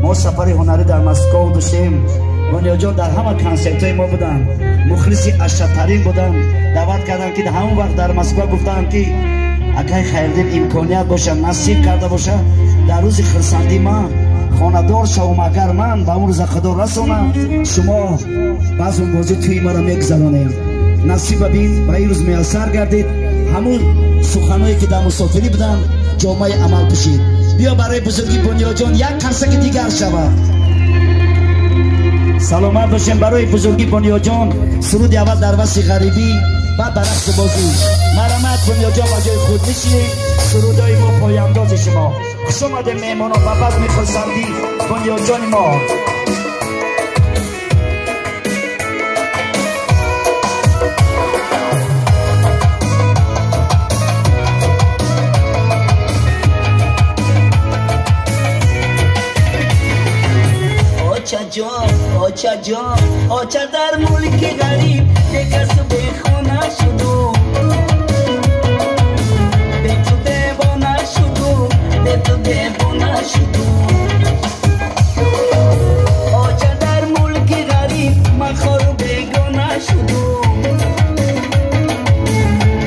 ما سفر هنری در مسکو داشتیم. بانیا جان در همه کنسرت های ما بودن، مخلصی اشترین بودن، دعوت کردن که همون وقت در مسکو گفتن که اگر خیردین امکانیت باشه نصیب کرده باشه در روز خرسندی من خاندار شوم، اگر من به اون روز خدا رسونم شما بعض اون بازی توی ما را میگذرانیم. نصیب ببین به این روز میسر گردید. همون سخنایی که در مسافری بودن جامعه عمل بشید. بیا برای بزرگی بانیا جان یک قرصه که دیگر شود. سلامت باشیم برای بزرگی بانیا جان. سرود اول در وصف غریبی، بعد در رقص بازی. مرحمت بانیا جان با جای خود میشینید. سرودای ما پایانداز شما. خوش آمده مهمانا و بزم خرسندی بانیا جان ما. آچا جان آچا در ملک غریب کس به خانه شدو، به تو دیوانه شدو، به تو دیوانه شدو. آچا در ملک غریب مخور بیگانه شدو،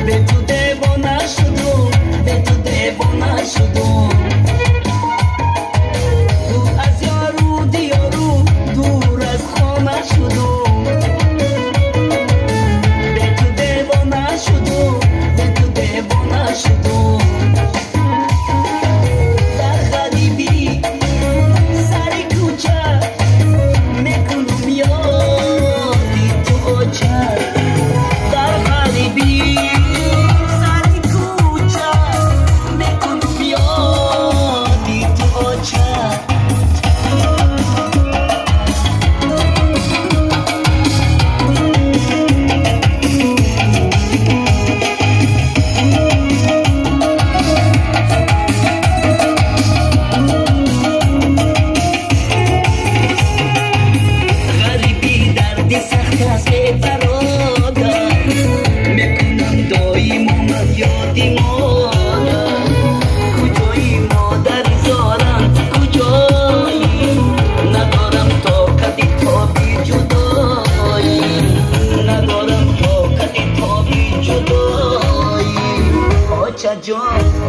به تو دیوانه شدو، به تو دیوانه شدو.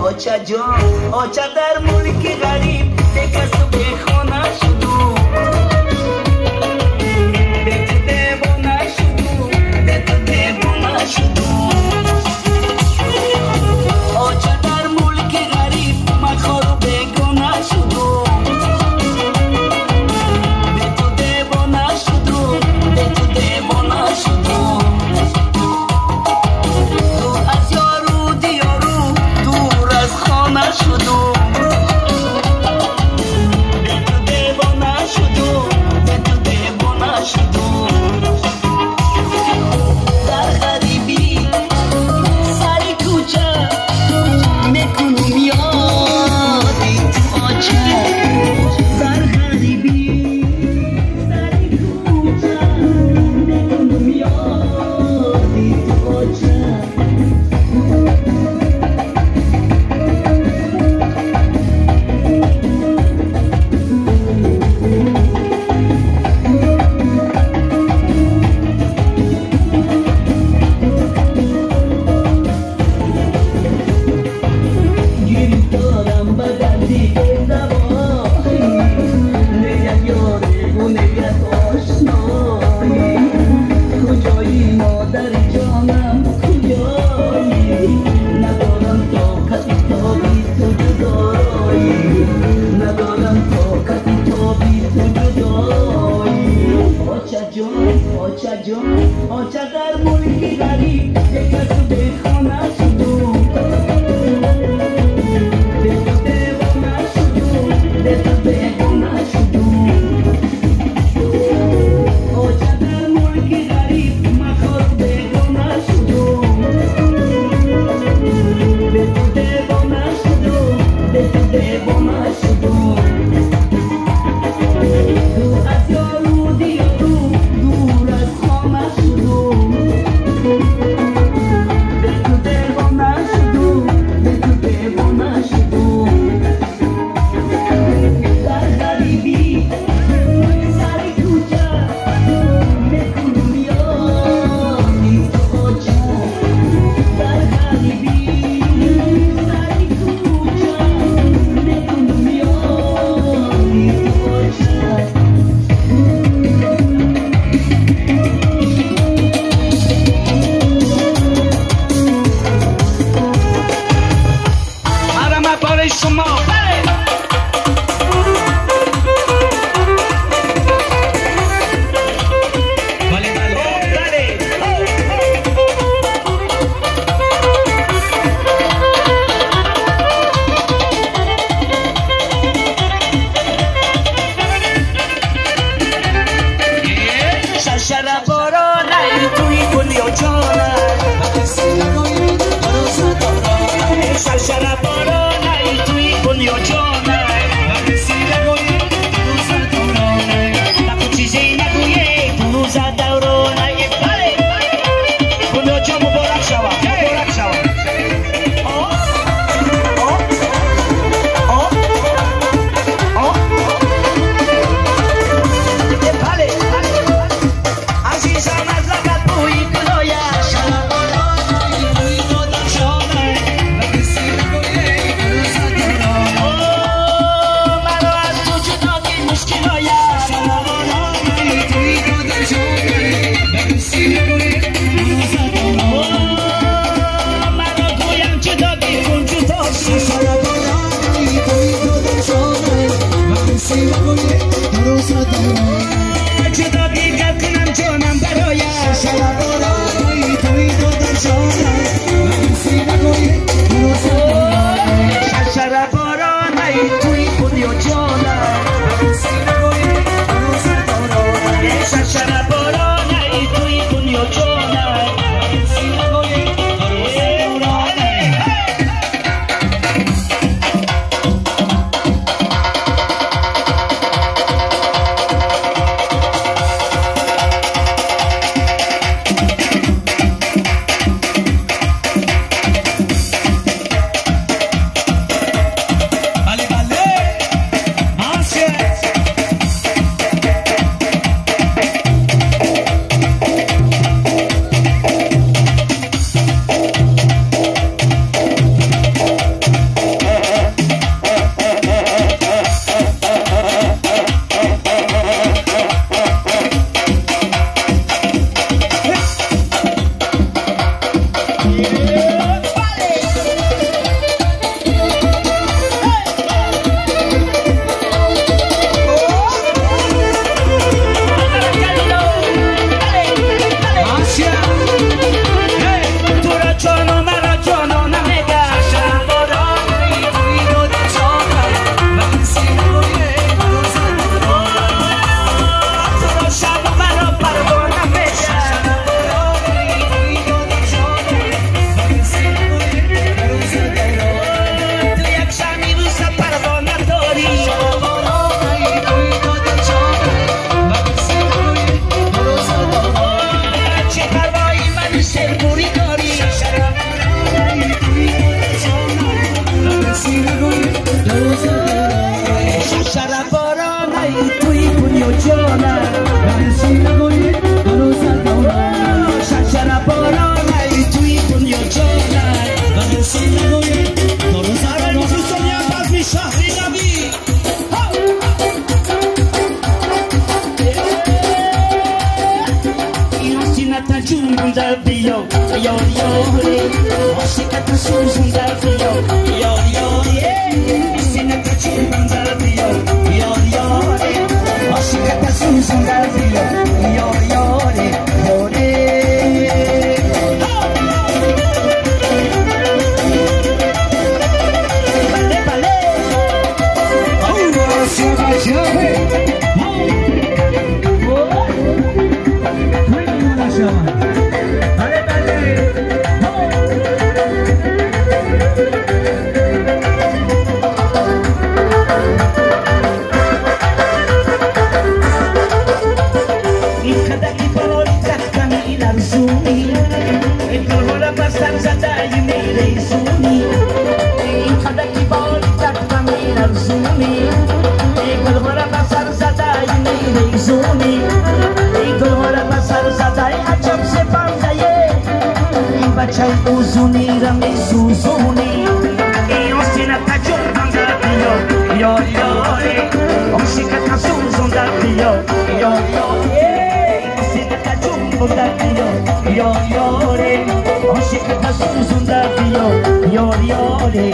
آچا جان آچا در ملک غریب کس به خانه شدو، به تو دیوانه شدو، به تو دیوانه شدو. آچا در ملک غریب مخور بیگانه شدو، به تو دیوانه شدو، به تو دیوانه شدو. شدو به تو دیوانه شدو، به تو دیوانه شدو. در غریبی سر کوچه میکنم یادی تو آچه. در غریبی سر کوچه میکنم یادی تو آچه. آچا در ملک غریب کس به خانه شدو، به تو دیوانه شدو، به تو دیوانه شدو. آچا در ملک غریب مخور بیگانه شدو، به تو دیوانه شدو، به تو دیوانه شدو. تو از یارو دیارو دور از خانه yore Oshikata suzunda yo yore Isinata chibanda yo yore Oshikata suzunda yo yore Bacai uzuni rami suzuni Osina tajur banga yo yore Oshikata suzunda yo yore Osina tajur banga yo yore Oshikata suzunda yo yore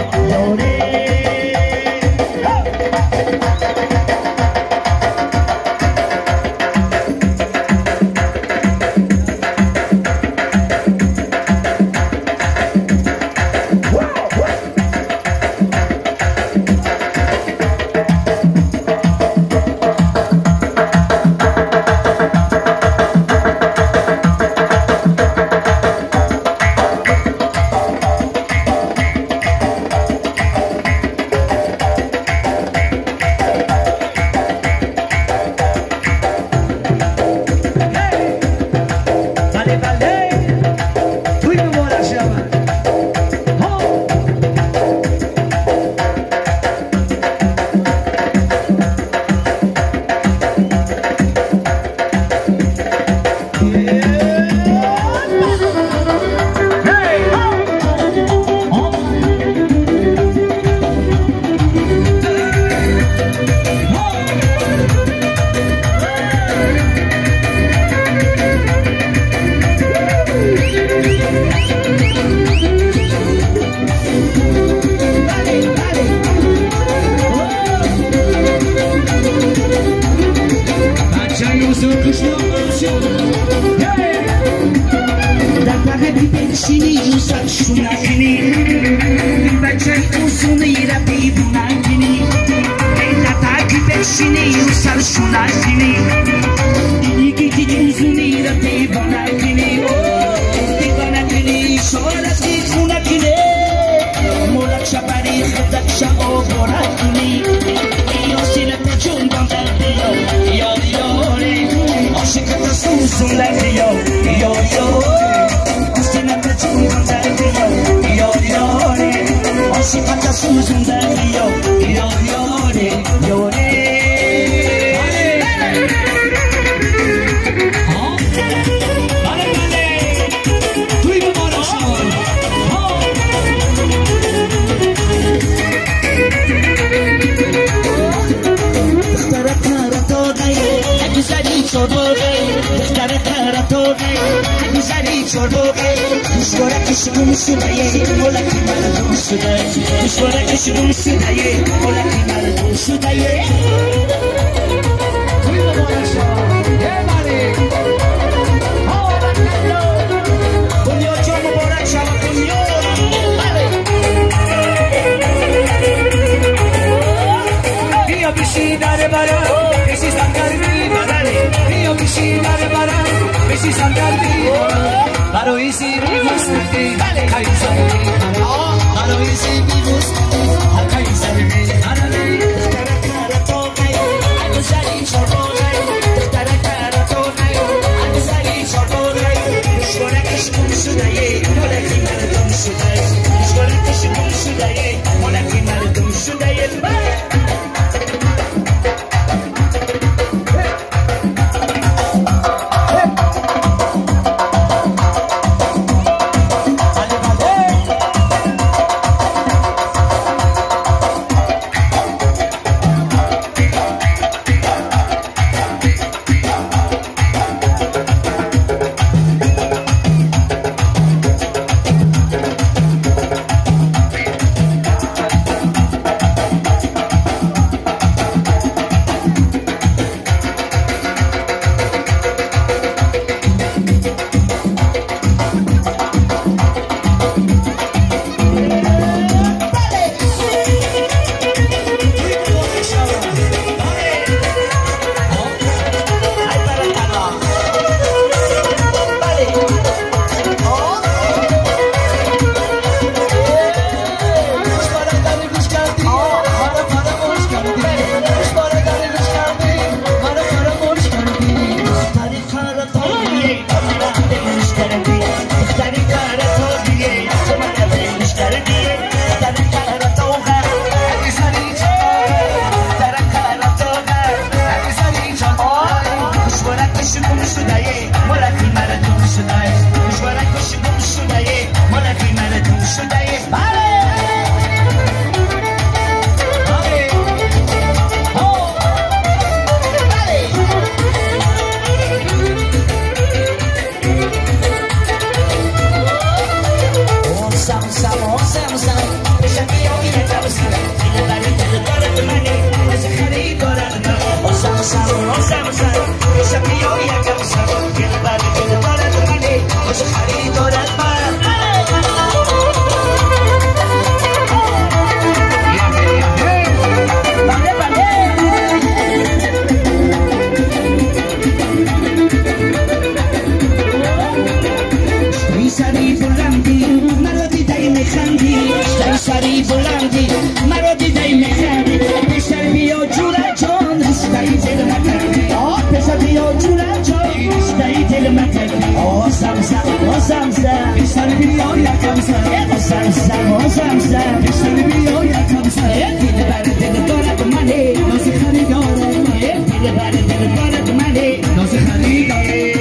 زمزم بشتری بیا یکم سر دل بر دل دارد منه ناز خریداره دل بر دل دارد منه ناز خریداره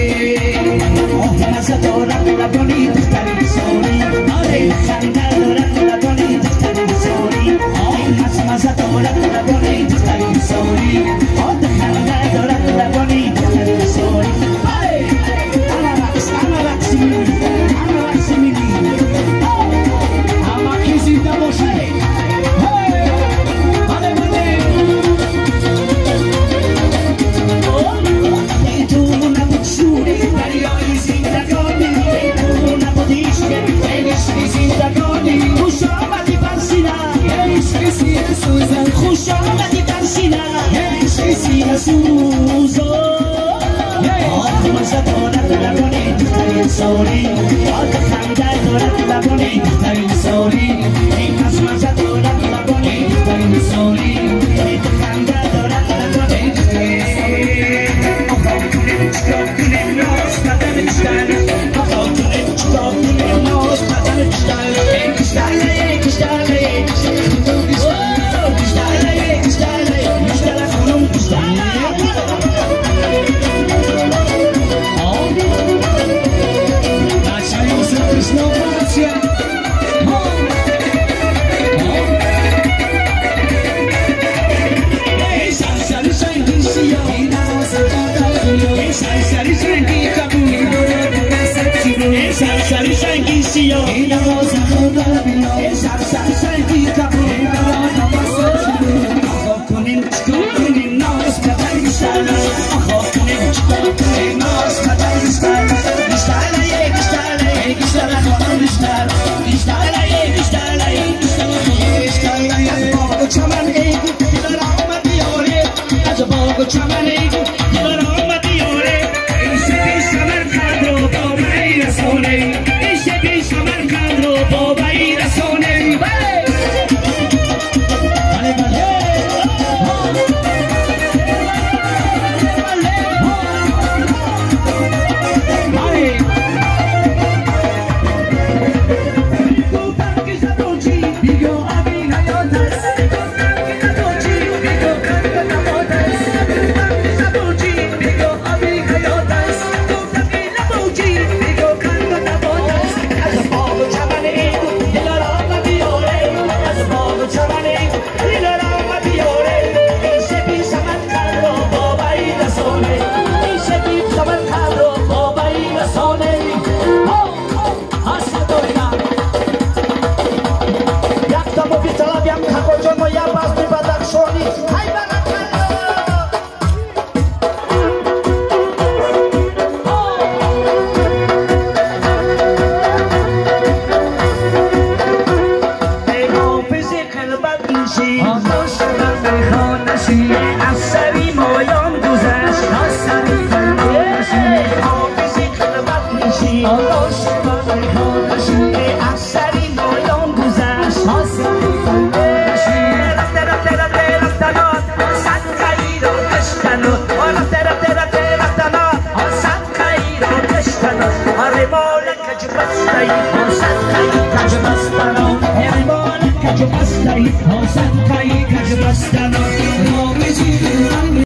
آه مزه دارد لبانی دختری ساری آره خنده دارد لبانی دختری ساری آه مزه دارد لبانی دختری ساری آه خنده دارد لبانی دختری ساری آره اما رقص میلی اما کسی نباشه خوش آمدی بر سینه سینه سوزو آه مزه دارد لبانی دختری ساری آه خنده دارد لبانی دختری ساری این از مزه دارد لبانی دختری ساری این خنده دارد لبانی دختری ساری آخا کنیم چکار کنیم ناز بدن کشتن آخا کنیم چکار کنیم ناز بدن کشتن کشتن سری سنگی سیاه این آواز خدا بیا سری سنگی کبیر آخا کنیم چکار کنیم ناز بدن بیشتر آخا کنیم چکار کنیم ناز بدن بیشتر بیشتر خانم بیشتر از باغ چمن ایگو دلار آمد بیاره از باغ چمن ایگو